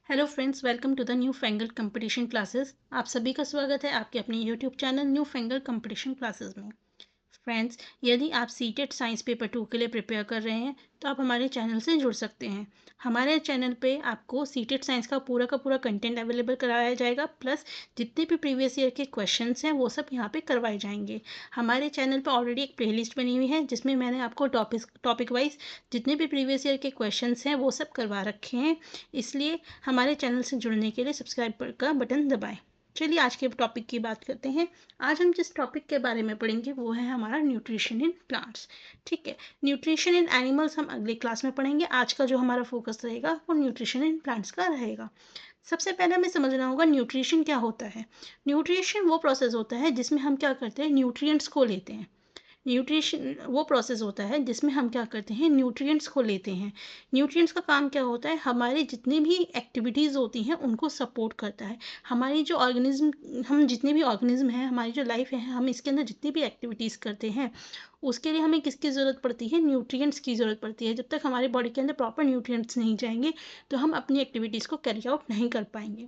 Hello friends, welcome to the new fangle competition classes. आप सभी का स्वागत है आपके अपने YouTube channel new fangle competition classes में। फ्रेंड्स, यदि आप सीटेट साइंस पेपर 2 के लिए प्रिपेयर कर रहे हैं तो आप हमारे चैनल से जुड़ सकते हैं। हमारे चैनल पे आपको सीटेट साइंस का पूरा कंटेंट अवेलेबल कराया जाएगा, प्लस जितने भी प्रीवियस ईयर के क्वेश्चंस हैं वो सब यहाँ पे करवाए जाएंगे। हमारे चैनल पे ऑलरेडी एक प्लेलिस्ट बनी हुई है जिसमें मैंने आपको टॉपिक वाइज जितने भी प्रीवियस ईयर के क्वेश्चंस हैं वो सब करवा रखे हैं। इसलिए हमारे चैनल से जुड़ने के लिए सब्सक्राइब का बटन दबाएं। चलिए आज के टॉपिक की बात करते हैं। आज हम जिस टॉपिक के बारे में पढ़ेंगे वो है हमारा न्यूट्रिशन इन प्लांट्स। ठीक है, न्यूट्रिशन इन एनिमल्स हम अगले क्लास में पढ़ेंगे। आज का जो हमारा फोकस रहेगा वो न्यूट्रिशन इन प्लांट्स का रहेगा। सबसे पहले हमें समझना होगा न्यूट्रिशन क्या होता है। न्यूट्रिशन वो प्रोसेस होता है जिसमें हम क्या करते हैं, न्यूट्रिएंट्स को लेते हैं। न्यूट्रिशन वो प्रोसेस होता है जिसमें हम क्या करते हैं, न्यूट्रिएंट्स को लेते हैं। न्यूट्रिएंट्स का काम क्या होता है, हमारी जितनी भी एक्टिविटीज़ होती हैं उनको सपोर्ट करता है। हमारी जो ऑर्गेनिज्म हम जितने भी ऑर्गेनिज्म हैं, हमारी जो लाइफ है, हम इसके अंदर जितनी भी एक्टिविटीज़ करते हैं उसके लिए हमें किसकी ज़रूरत पड़ती है, न्यूट्रिएंट्स की ज़रूरत पड़ती है। जब तक हमारी बॉडी के अंदर प्रॉपर न्यूट्रिएंट्स नहीं जाएंगे तो हम अपनी एक्टिविटीज़ को कैरी आउट नहीं कर पाएंगे।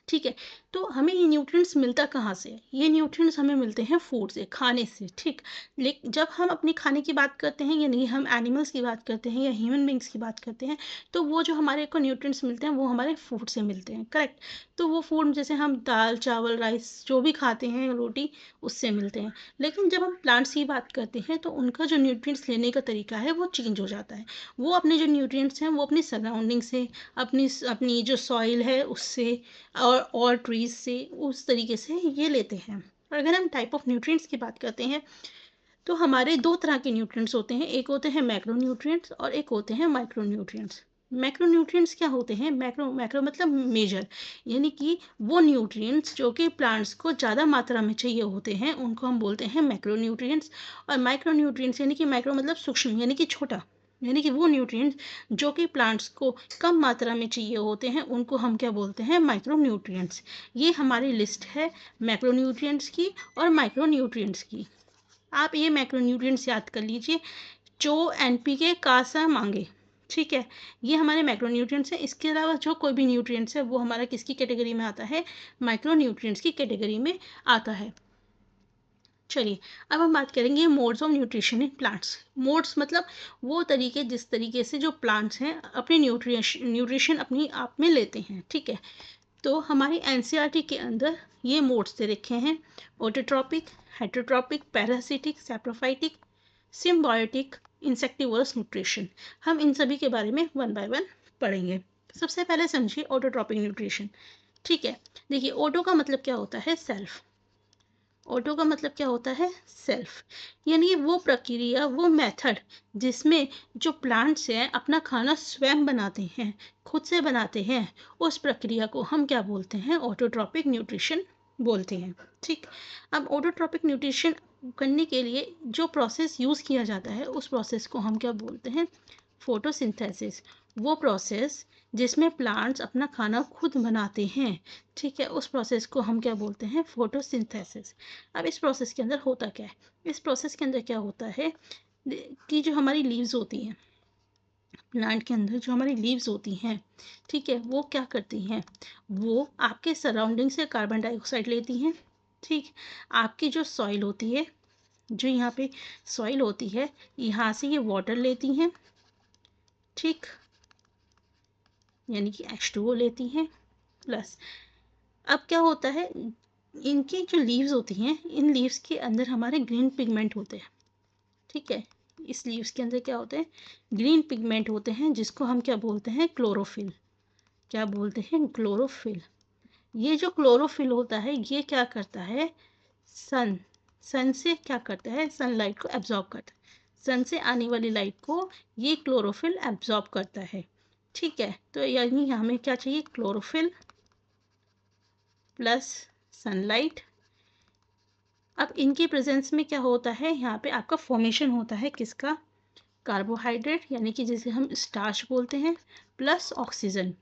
ठीक है, तो हमें ये न्यूट्रिएंट्स मिलता कहाँ से है? ये न्यूट्रिएंट्स हमें मिलते हैं फूड से, खाने से। ठीक, लेकिन जब हम अपने खाने की बात करते हैं, यानी हम एनिमल्स की बात करते हैं या ह्यूमन बींग्स की बात करते हैं, तो वो जो हमारे को न्यूट्रिएंट्स मिलते हैं वो हमारे फूड से मिलते हैं। करेक्ट, तो वो फूड जैसे हम दाल चावल राइस जो भी खाते हैं, रोटी, उससे मिलते हैं। लेकिन जब हम प्लांट्स की बात करते हैं तो उनका जो न्यूट्रिएंट्स लेने का तरीका है वो चेंज हो जाता है। वो अपने जो न्यूट्रिएंट्स हैं वो अपनी सराउंडिंग से, अपनी अपनी जो सॉइल है उससे और ट्रीज से, उस तरीके से ये लेते हैं। और अगर हम टाइप ऑफ न्यूट्रिएंट्स की बात करते हैं तो हमारे दो तरह के न्यूट्रिएंट्स होते हैं। एक होते हैं मैक्रो न्यूट्रिएंट्स और एक होते हैं माइक्रो न्यूट्रिएंट्स। मैक्रो न्यूट्रिएंट्स क्या होते हैं, मैक्रो मैक्रो मतलब मेजर, यानी कि वो न्यूट्रिएंट्स जो कि प्लांट्स को ज़्यादा मात्रा में चाहिए होते हैं उनको हम बोलते हैं मैक्रो न्यूट्रिएंट्स। और माइक्रो न्यूट्रिएंट्स यानी कि माइक्रो मतलब सूक्ष्म, यानी कि छोटा, यानी कि वो न्यूट्रिएंट्स जो कि प्लांट्स को कम मात्रा में चाहिए होते हैं उनको हम क्या बोलते हैं, माइक्रो न्यूट्रिएंट्स। ये हमारी लिस्ट है मैक्रो न्यूट्रिएंट्स की और माइक्रो न्यूट्रिएंट्स की। आप ये मैक्रोन्यूट्रिएंट्स याद कर लीजिए, चो, एनपीके, कासा, मांगे। ठीक है, ये हमारे मैक्रोन्यूट्रिएंट्स हैं। इसके अलावा जो कोई भी न्यूट्रिएंट्स है वो हमारा किसकी कैटेगरी में आता है, माइक्रोन्यूट्रिएंट्स की कैटेगरी में आता है। चलिए, अब हम बात करेंगे modes of nutrition in plants. Modes मतलब वो तरीके जिस तरीके से जो प्लांट्स हैं अपनी न्यूट्रिशन अपनी आप में लेते हैं। ठीक है, तो हमारी एनसीईआरटी के अंदर ये मोड्स दे रखे हैं, autotrophic, heterotrophic, parasitic, saprophytic, symbiotic, insectivores nutrition. हम इन सभी के बारे में वन बाय वन पढ़ेंगे। सबसे पहले समझिए ऑटोट्रॉपिक न्यूट्रिशन। ठीक है, देखिए ऑटो का मतलब क्या होता है, सेल्फ। ऑटो का मतलब क्या होता है, सेल्फ, यानी वो प्रक्रिया, वो मेथड जिसमें जो प्लांट्स हैं अपना खाना स्वयं बनाते हैं, खुद से बनाते हैं, उस प्रक्रिया को हम क्या बोलते हैं, ऑटोट्रॉपिक न्यूट्रिशन बोलते हैं। ठीक, अब ऑटोट्रॉपिक न्यूट्रिशन करने के लिए जो प्रोसेस यूज़ किया जाता है उस प्रोसेस को हम क्या बोलते हैं, फोटोसिंथेसिस। वो प्रोसेस जिसमें प्लांट्स अपना खाना खुद बनाते हैं, ठीक है, उस प्रोसेस को हम क्या बोलते हैं, फोटोसिंथेसिस। अब इस प्रोसेस के अंदर होता क्या है, इस प्रोसेस के अंदर क्या होता है कि जो हमारी लीव्स होती हैं, प्लांट के अंदर जो हमारी लीव्स होती हैं, ठीक है, वो क्या करती हैं, वो आपके सराउंडिंग से कार्बन डाइऑक्साइड लेती हैं। ठीक, आपकी जो सॉइल होती है, जो यहाँ पे सॉइल होती है, यहाँ से ये वाटर लेती हैं। ठीक, यानी कि H2O लेती हैं। प्लस अब क्या होता है, इनकी जो लीव्स होती हैं, इन लीव्स के अंदर हमारे ग्रीन पिगमेंट होते हैं। ठीक है, इस लीव्स के अंदर क्या होते हैं, ग्रीन पिगमेंट होते हैं, जिसको हम क्या बोलते हैं, क्लोरोफिल। क्या बोलते हैं, क्लोरोफिल। ये जो क्लोरोफिल होता है ये क्या करता है, सन से क्या करता है, सनलाइट को एब्जॉर्ब करता है। सन से आने वाली लाइट को ये क्लोरोफिल एब्जॉर्ब करता है। ठीक है, तो यानी हमें क्या चाहिए, क्लोरोफिल प्लस सनलाइट। अब इनके प्रेजेंस में क्या होता है, यहाँ पे आपका फॉर्मेशन होता है किसका, कार्बोहाइड्रेट, यानी कि जिसे हम स्टार्च बोलते हैं, प्लस ऑक्सीजन।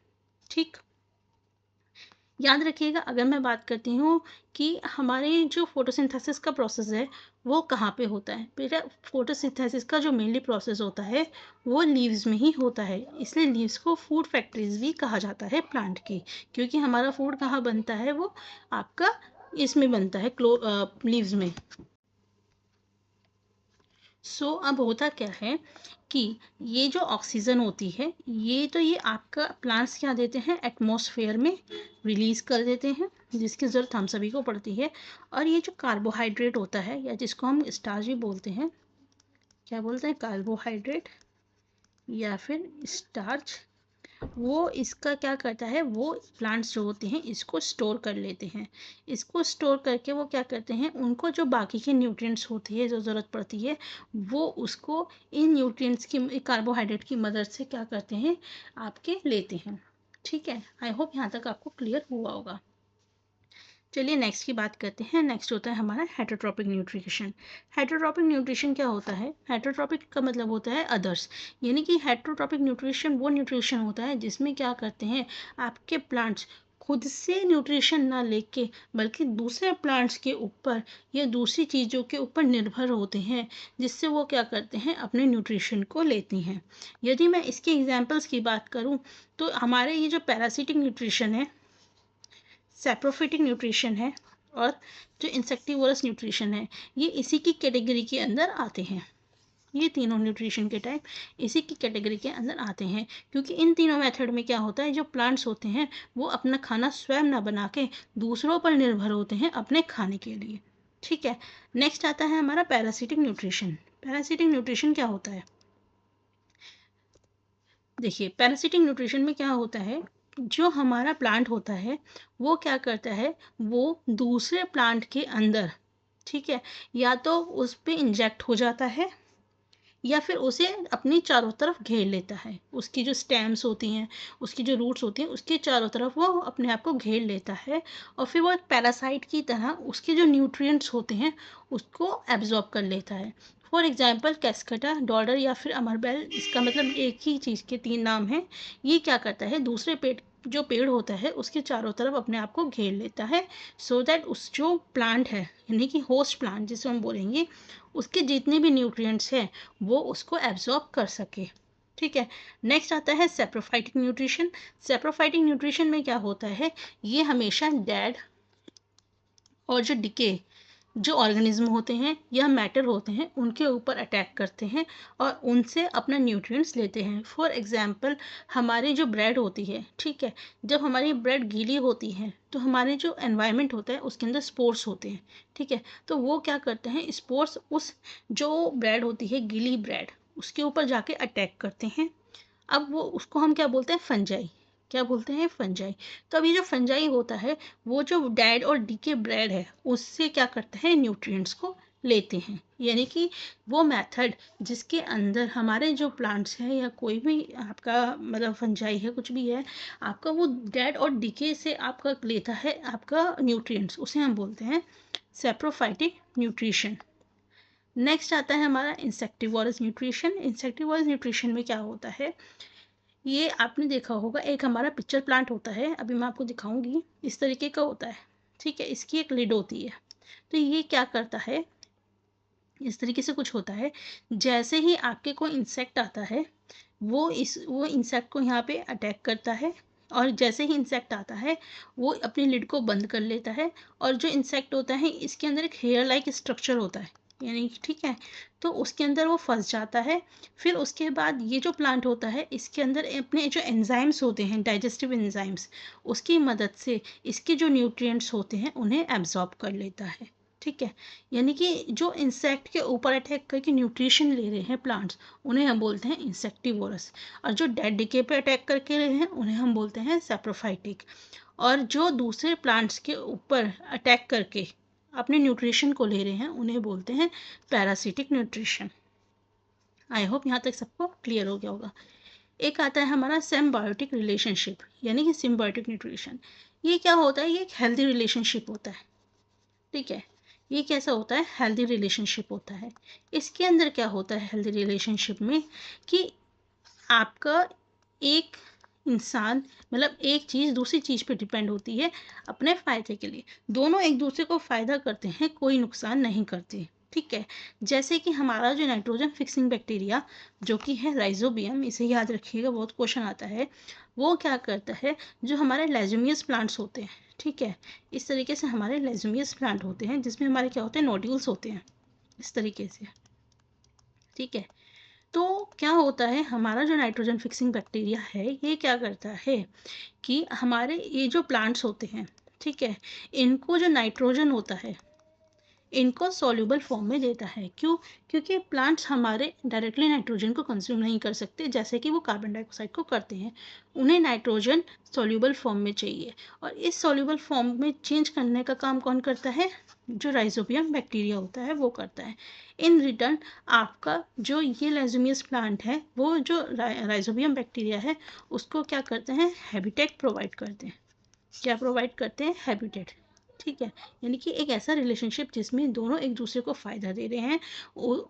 ठीक, याद रखिएगा, अगर मैं बात करती हूँ कि हमारे जो फोटोसिंथेसिस का प्रोसेस है वो कहाँ पे होता है, बेटा फोटोसिंथेसिस का जो मेनली प्रोसेस होता है वो लीव्स में ही होता है। इसलिए लीव्स को फूड फैक्ट्रीज भी कहा जाता है प्लांट की, क्योंकि हमारा फूड कहाँ बनता है, वो आपका इसमें बनता है लीव्स में। अब होता क्या है कि ये जो ऑक्सीजन होती है ये आपका प्लांट्स क्या देते हैं, एटमॉस्फेयर में रिलीज कर देते हैं, जिसकी ज़रूरत हम सभी को पड़ती है। और ये जो कार्बोहाइड्रेट होता है, या जिसको हम स्टार्च भी बोलते हैं, क्या बोलते हैं, कार्बोहाइड्रेट या फिर स्टार्च, वो इसका क्या करता है, वो प्लांट्स जो होते हैं इसको स्टोर कर लेते हैं। इसको स्टोर करके वो क्या करते हैं, उनको जो बाकी के न्यूट्रिएंट्स होती है जो ज़रूरत पड़ती है, वो उसको इन न्यूट्रिएंट्स की, कार्बोहाइड्रेट की मदद से क्या करते हैं, आपके लेते हैं। ठीक है, आई होप यहाँ तक आपको क्लियर हुआ होगा। चलिए नेक्स्ट की बात करते हैं। नेक्स्ट होता है हमारा हेटरोट्रॉपिक न्यूट्रिशन। हेटरोट्रॉपिक न्यूट्रिशन क्या होता है, हेटरोट्रॉपिक का मतलब होता है अदर्स, यानी कि हेटरोट्रॉपिक न्यूट्रिशन वो न्यूट्रिशन होता है जिसमें क्या करते हैं, आपके प्लांट्स खुद से न्यूट्रिशन ना लेके बल्कि दूसरे प्लांट्स के ऊपर या दूसरी चीज़ों के ऊपर निर्भर होते हैं, जिससे वो क्या करते हैं, अपने न्यूट्रिशन को लेती हैं। यदि मैं इसके एग्जांपल्स की बात करूं तो हमारे ये जो पैरासिटिक न्यूट्रिशन है, सैप्रोफिटिक न्यूट्रिशन है, और जो इंसेक्टिवोरस न्यूट्रिशन है, ये इसी की कैटेगरी के अंदर आते हैं। ये तीनों न्यूट्रिशन के टाइप इसी की कैटेगरी के अंदर आते हैं, क्योंकि इन तीनों मेथड में क्या होता है, जो प्लांट्स होते हैं वो अपना खाना स्वयं ना बना के दूसरों पर निर्भर होते हैं अपने खाने के लिए। ठीक है, नेक्स्ट आता है हमारा पैरासिटिक न्यूट्रिशन। पैरासिटिक न्यूट्रिशन क्या होता है, देखिए पैरासिटिक न्यूट्रिशन में क्या होता है, जो हमारा प्लांट होता है वो क्या करता है, वो दूसरे प्लांट के अंदर, ठीक है, या तो उस पे इंजेक्ट हो जाता है या फिर उसे अपनी चारों तरफ घेर लेता है। उसकी जो स्टेम्स होती हैं, उसकी जो रूट्स होती हैं, उसके चारों तरफ वो अपने आप को घेर लेता है, और फिर वो एक पैरासाइट की तरह उसके जो न्यूट्रिएंट्स होते हैं उसको एब्जॉर्ब कर लेता है। फॉर एग्जाम्पल कैस्केटा, डॉलर या फिर अमरबेल, इसका मतलब एक ही चीज़ के तीन नाम हैं। ये क्या करता है, दूसरे जो पेड़ होता है उसके चारों तरफ अपने आप को घेर लेता है, सो दैट उस जो प्लांट है, यानी कि होस्ट प्लांट जिसे हम बोलेंगे, उसके जितने भी न्यूट्रिएंट्स हैं वो उसको एब्जॉर्ब कर सके। ठीक है, नेक्स्ट आता है सेप्रोफाइटिक न्यूट्रिशन। सेप्रोफाइटिक न्यूट्रिशन में क्या होता है, ये हमेशा डेड और जो डिके जो ऑर्गेनिज्म होते हैं या मैटर होते हैं उनके ऊपर अटैक करते हैं और उनसे अपना न्यूट्रिएंट्स लेते हैं। फॉर एग्जांपल हमारी जो ब्रेड होती है, ठीक है, जब हमारी ब्रेड गीली होती है तो हमारे जो एनवायरनमेंट होता है उसके अंदर स्पोर्स होते हैं। ठीक है, तो वो क्या करते हैं, स्पोर्स उस जो ब्रेड होती है, गीली ब्रेड, उसके ऊपर जाके अटैक करते हैं। अब वो उसको हम क्या बोलते हैं, फंजाई, क्या बोलते हैं, फंजाई। तो अभी जो फंजाई होता है वो जो डेड और डीके ब्रेड है उससे क्या करते हैं, न्यूट्रिएंट्स को लेते हैं। यानी कि वो मेथड जिसके अंदर हमारे जो प्लांट्स हैं या कोई भी आपका मतलब फंजाई है, कुछ भी है आपका, वो डेड और डीके से आपका लेता है आपका न्यूट्रिएंट्स, उसे हम बोलते हैं सेप्रोफाइटिक न्यूट्रिशन। नेक्स्ट आता है हमारा इंसेक्टिवोरस न्यूट्रिशन। इंसेक्टिवोरस न्यूट्रिशन में क्या होता है, ये आपने देखा होगा, एक हमारा पिक्चर प्लांट होता है, अभी मैं आपको दिखाऊंगी, इस तरीके का होता है। ठीक है, इसकी एक लिड होती है। तो ये क्या करता है, इस तरीके से कुछ होता है, जैसे ही आपके कोई इंसेक्ट आता है वो इंसेक्ट को यहाँ पे अटैक करता है, और जैसे ही इंसेक्ट आता है वो अपनी लिड को बंद कर लेता है, और जो इंसेक्ट होता है इसके अंदर एक हेयर लाइक स्ट्रक्चर होता है, यानी कि ठीक है, तो उसके अंदर वो फंस जाता है। फिर उसके बाद ये जो प्लांट होता है इसके अंदर अपने जो एंजाइम्स होते हैं, डाइजेस्टिव एंजाइम्स, उसकी मदद से इसके जो न्यूट्रिएंट्स होते हैं उन्हें एब्जॉर्ब कर लेता है। ठीक है, यानी कि जो इंसेक्ट के ऊपर अटैक करके न्यूट्रिशन ले रहे हैं प्लांट्स, उन्हें हम बोलते हैं इंसेक्टिवोरस, और जो डेड डिके पे अटैक करके रहे हैं उन्हें हम बोलते हैं सैप्रोफाइटिक, और जो दूसरे प्लांट्स के ऊपर अटैक करके अपने न्यूट्रिशन को ले रहे हैं उन्हें बोलते हैं पैरासिटिक न्यूट्रिशन। आई होप यहाँ तक सबको क्लियर हो गया होगा। एक आता है हमारा सिम्बायोटिक रिलेशनशिप, यानी कि सिम्बायोटिक न्यूट्रिशन। ये क्या होता है, ये एक हेल्दी रिलेशनशिप होता है। ठीक है, ये कैसा होता है, हेल्दी रिलेशनशिप होता है। इसके अंदर क्या होता है हेल्दी रिलेशनशिप में, कि आपका एक इंसान मतलब एक चीज़ दूसरी चीज़ पे डिपेंड होती है अपने फ़ायदे के लिए। दोनों एक दूसरे को फ़ायदा करते हैं, कोई नुकसान नहीं करते। ठीक है, जैसे कि हमारा जो नाइट्रोजन फिक्सिंग बैक्टीरिया जो कि है राइजोबियम, इसे याद रखिएगा, बहुत क्वेश्चन आता है। वो क्या करता है, जो हमारे लेजुमियस प्लांट्स होते हैं, ठीक है, इस तरीके से हमारे लेजुमियस प्लांट होते हैं जिसमें हमारे क्या होते हैं, नोड्यूल्स होते हैं इस तरीके से। ठीक है, तो क्या होता है, हमारा जो नाइट्रोजन फिक्सिंग बैक्टीरिया है ये क्या करता है कि हमारे ये जो प्लांट्स होते हैं, ठीक है, इनको जो नाइट्रोजन होता है इनको सॉल्युबल फॉर्म में देता है। क्यों? क्योंकि प्लांट्स हमारे डायरेक्टली नाइट्रोजन को कंज्यूम नहीं कर सकते जैसे कि वो कार्बन डाइऑक्साइड को करते हैं। उन्हें नाइट्रोजन सॉल्युबल फॉर्म में चाहिए, और इस सॉल्युबल फॉर्म में चेंज करने का काम कौन करता है? जो राइजोबियम बैक्टीरिया होता है वो करता है। इन रिटर्न आपका जो ये लेजुमियस प्लांट है, वो जो राइजोबियम बैक्टीरिया है उसको क्या करते हैं, हैबिटेट प्रोवाइड करते हैं। क्या प्रोवाइड करते हैं? हैबिटेट। ठीक है, यानी कि एक ऐसा रिलेशनशिप जिसमें दोनों एक दूसरे को फ़ायदा दे रहे हैं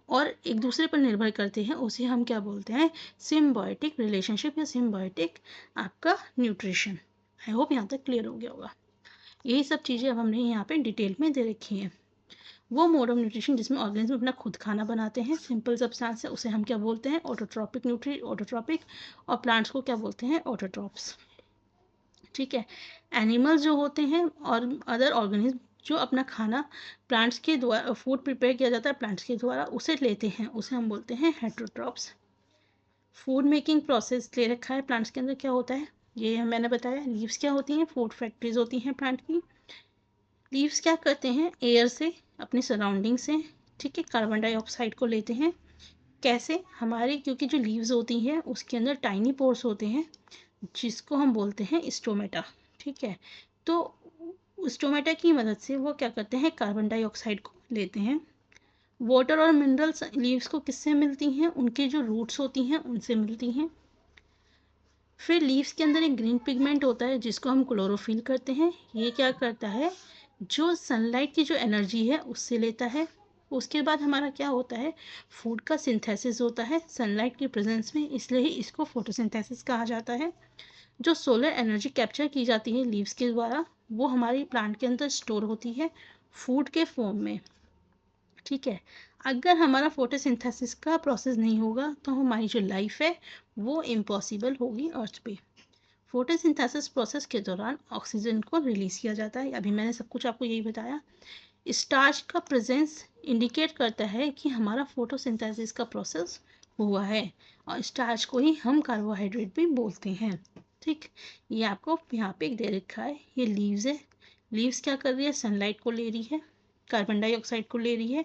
और एक दूसरे पर निर्भर करते हैं, उसे हम क्या बोलते हैं? सिम्बायोटिक रिलेशनशिप या सिम्बायोटिक आपका न्यूट्रिशन। आई होप यहाँ तक क्लियर हो गया होगा। यही सब चीज़ें अब हमने यहाँ पे डिटेल में दे रखी हैं। वो मोड ऑफ न्यूट्रिशन जिसमें ऑर्गेनिज्म अपना खुद खाना बनाते हैं, सिंपल सब्सटेंस है, उसे हम क्या बोलते हैं? ऑटोट्रॉपिक। और प्लांट्स को क्या बोलते हैं? ऑटोट्रॉप्स। ठीक है, एनिमल्स जो होते हैं और अदर ऑर्गेनिज्म जो अपना खाना प्लांट्स के द्वारा, फूड प्रिपेयर किया जाता है प्लांट्स के द्वारा, उसे लेते हैं, उसे हम बोलते हैं हेटरोट्रॉप्स। फूड मेकिंग प्रोसेस ले रखा है प्लांट्स के अंदर, क्या होता है ये मैंने बताया। लीव्स क्या होती हैं? फूड फैक्ट्रीज होती हैं प्लांट की। लीव्स क्या करते हैं? एयर से, अपनी सराउंडिंग से, ठीक है, कार्बन डाइऑक्साइड को लेते हैं। कैसे? हमारे क्योंकि जो लीव्स होती हैं उसके अंदर टाइनी पोर्स होते हैं जिसको हम बोलते हैं स्टोमेटा। ठीक है, तो स्टोमेटा की मदद से वो क्या करते हैं? कार्बन डाइऑक्साइड को लेते हैं। वाटर और मिनरल्स लीव्स को किससे मिलती हैं? उनके जो रूट्स होती हैं उनसे मिलती हैं। फिर लीव्स के अंदर एक ग्रीन पिगमेंट होता है जिसको हम क्लोरोफिल करते हैं। ये क्या करता है? जो सनलाइट की जो एनर्जी है उससे लेता है। उसके बाद हमारा क्या होता है? फूड का सिंथेसिस होता है सनलाइट की प्रेजेंस में, इसलिए ही इसको फोटोसिंथेसिस कहा जाता है। जो सोलर एनर्जी कैप्चर की जाती है लीव्स के द्वारा, वो हमारी प्लांट के अंदर स्टोर होती है फूड के फॉर्म में। ठीक है, अगर हमारा फोटोसिंथेसिस का प्रोसेस नहीं होगा तो हमारी जो लाइफ है वो इम्पॉसिबल होगी अर्थ पे। फोटोसिंथेसिस प्रोसेस के दौरान ऑक्सीजन को रिलीज किया जाता है। अभी मैंने सब कुछ आपको यही बताया। स्टार्च का प्रेजेंस इंडिकेट करता है कि हमारा फोटोसिंथेसिस का प्रोसेस हुआ है, और स्टार्च को ही हम कार्बोहाइड्रेट भी बोलते हैं। ठीक, ये आपको यहाँ पे दे रखा है। ये लीव्स है। लीव्स क्या कर रही है? सनलाइट को ले रही है, कार्बन डाइऑक्साइड को ले रही है,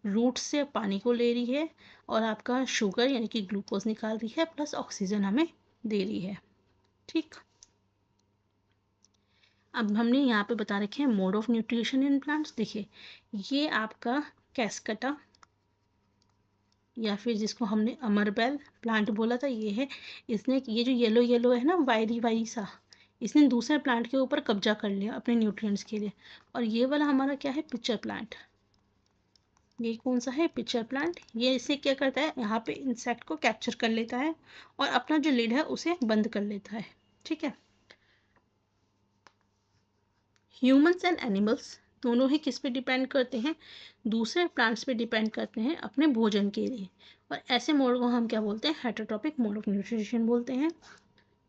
रूट्स से पानी को ले रही है, और आपका शुगर यानी कि ग्लूकोज निकाल रही है, प्लस ऑक्सीजन हमें दे रही है। ठीक, अब हमने यहाँ पे बता रखे हैं mode of nutrition in plants. देखिए, ये आपका कैस्कटा या फिर जिसको हमने अमरबेल प्लांट बोला था, ये है। इसने ये जो येलो येलो है ना, वायरी वायरी सा, इसने दूसरे प्लांट के ऊपर कब्जा कर लिया अपने न्यूट्रिएंट्स के लिए। और ये वाला हमारा क्या है? Pitcher plant. ये कौन सा है? Pitcher plant. ये इसे क्या करता है? यहाँ पे इंसेक्ट को कैप्चर कर लेता है और अपना जो लिड है उसे बंद कर लेता है। ठीक है, ह्यूमंस एंड एनिमल्स दोनों ही किस पे डिपेंड करते हैं? दूसरे प्लांट्स पे डिपेंड करते हैं अपने भोजन के लिए, और ऐसे मोड को हम क्या बोलते हैं? हेटरोट्रॉपिक मोड ऑफ न्यूट्रिशन बोलते हैं।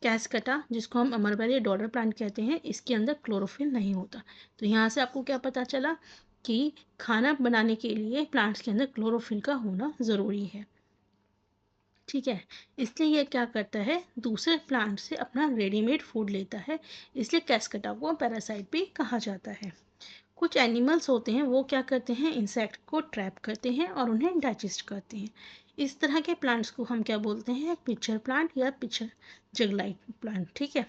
कैस्कटा जिसको हम अमरबेल या डॉलर प्लांट कहते हैं, इसके अंदर क्लोरोफिल नहीं होता। तो यहाँ से आपको क्या पता चला कि खाना बनाने के लिए प्लांट्स के अंदर क्लोरोफिल का होना ज़रूरी है। ठीक है, इसलिए ये क्या करता है? दूसरे प्लांट से अपना रेडीमेड फूड लेता है, इसलिए कैस्कटा को पैरासाइट भी कहा जाता है। कुछ एनिमल्स होते हैं वो क्या करते हैं? इंसेक्ट को ट्रैप करते हैं और उन्हें डाइजेस्ट करते हैं। इस तरह के प्लांट्स को हम क्या बोलते हैं? पिक्चर प्लांट या पिक्चर जगलाइट प्लांट। ठीक है,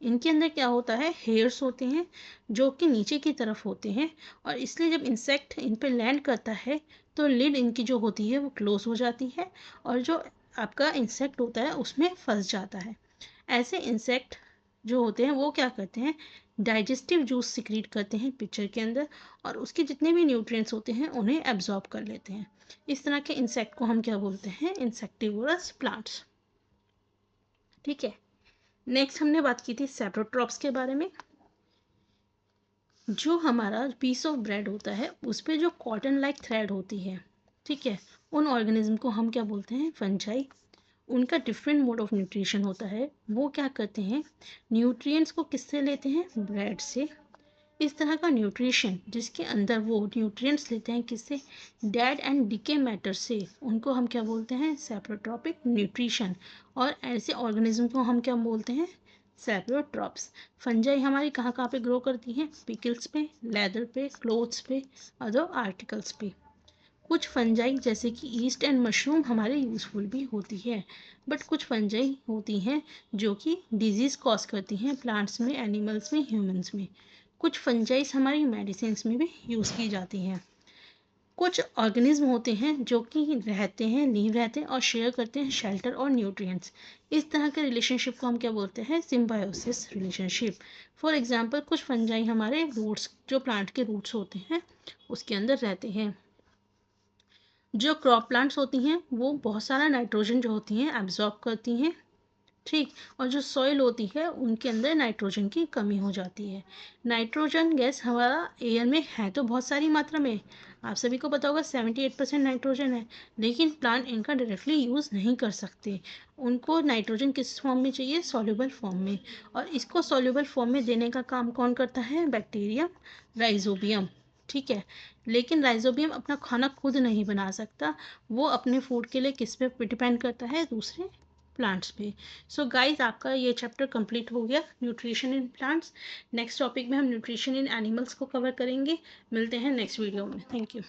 इनके अंदर क्या होता है? हेयर्स होते हैं जो कि नीचे की तरफ होते हैं, और इसलिए जब इंसेक्ट इन पर लैंड करता है तो लिड इनकी जो होती है वो क्लोज हो जाती है, और जो आपका इंसेक्ट होता है उसमें फंस जाता है। ऐसे इंसेक्ट जो होते हैं वो क्या करते हैं? डाइजेस्टिव जूस सिक्रीट करते हैं पिक्चर के अंदर, और उसके जितने भी न्यूट्रिएंट्स होते हैं उन्हें एब्जॉर्ब कर लेते हैं। इस तरह के इंसेक्ट को हम क्या बोलते हैं? Insectivorous plants. ठीक है, नेक्स्ट हमने बात की थी सेप्रोट्रॉप्स के बारे में। जो हमारा पीस ऑफ ब्रेड होता है उस पे जो कॉटन लाइक थ्रेड होती है, ठीक है, उन ऑर्गेनिज्म को हम क्या बोलते हैं, फंजाई। उनका डिफरेंट मोड ऑफ न्यूट्रिशन होता है। वो क्या करते हैं, न्यूट्रिएंट्स को किससे लेते हैं, ब्रेड से। इस तरह का न्यूट्रिशन जिसके अंदर वो न्यूट्रिएंट्स लेते हैं किससे, डेड एंड डिके मैटर से, उनको हम क्या बोलते हैं, सेप्रोट्रॉपिक न्यूट्रिशन। और ऐसे ऑर्गेनिज्म को हम क्या बोलते हैं, सेप्रोट्रॉप्स। फंजाई हमारी कहाँ कहाँ पे ग्रो करती हैं, पिकल्स पे, लेदर पे, क्लोथ्स पे, अदर आर्टिकल्स पे। कुछ फंजाई जैसे कि ईस्ट एंड मशरूम हमारे यूज़फुल भी होती है, बट कुछ फंजाई होती हैं जो कि डिजीज़ कॉज करती हैं प्लांट्स में, एनिमल्स में, ह्यूमंस में। कुछ फंजाइस हमारी मेडिसिन में भी यूज़ की जाती हैं। कुछ ऑर्गेनिज्म होते हैं जो कि रहते हैं, लीव रहते हैं और शेयर करते हैं शेल्टर और न्यूट्रिएंट्स। इस तरह के रिलेशनशिप को हम क्या बोलते हैं, सिम्बायोसिस रिलेशनशिप। फॉर एग्जांपल कुछ फंजाई हमारे रूट्स, जो प्लांट के रूट्स होते हैं उसके अंदर रहते हैं। जो क्रॉप प्लांट्स होती हैं वो बहुत सारा नाइट्रोजन जो होती हैं एब्जॉर्ब करती हैं, ठीक। और जो सॉइल होती है उनके अंदर नाइट्रोजन की कमी हो जाती है। नाइट्रोजन गैस हमारा एयर में है तो बहुत सारी मात्रा में, आप सभी को पता होगा 78% नाइट्रोजन है, लेकिन प्लांट इनका डायरेक्टली यूज़ नहीं कर सकते। उनको नाइट्रोजन किस फॉर्म में चाहिए, सॉल्युबल फॉर्म में। और इसको सॉल्युबल फॉर्म में देने का काम कौन करता है, बैक्टीरियम राइजोबियम, ठीक है। लेकिन राइजोबियम अपना खाना खुद नहीं बना सकता, वो अपने फूड के लिए किस पे डिपेंड करता है, दूसरे प्लांट्स पे। सो गाइस आपका ये चैप्टर कंप्लीट हो गया, nutrition in plants. Next topic में हम न्यूट्रिशन इन एनिमल्स को कवर करेंगे। मिलते हैं नेक्स्ट वीडियो में। Thank you.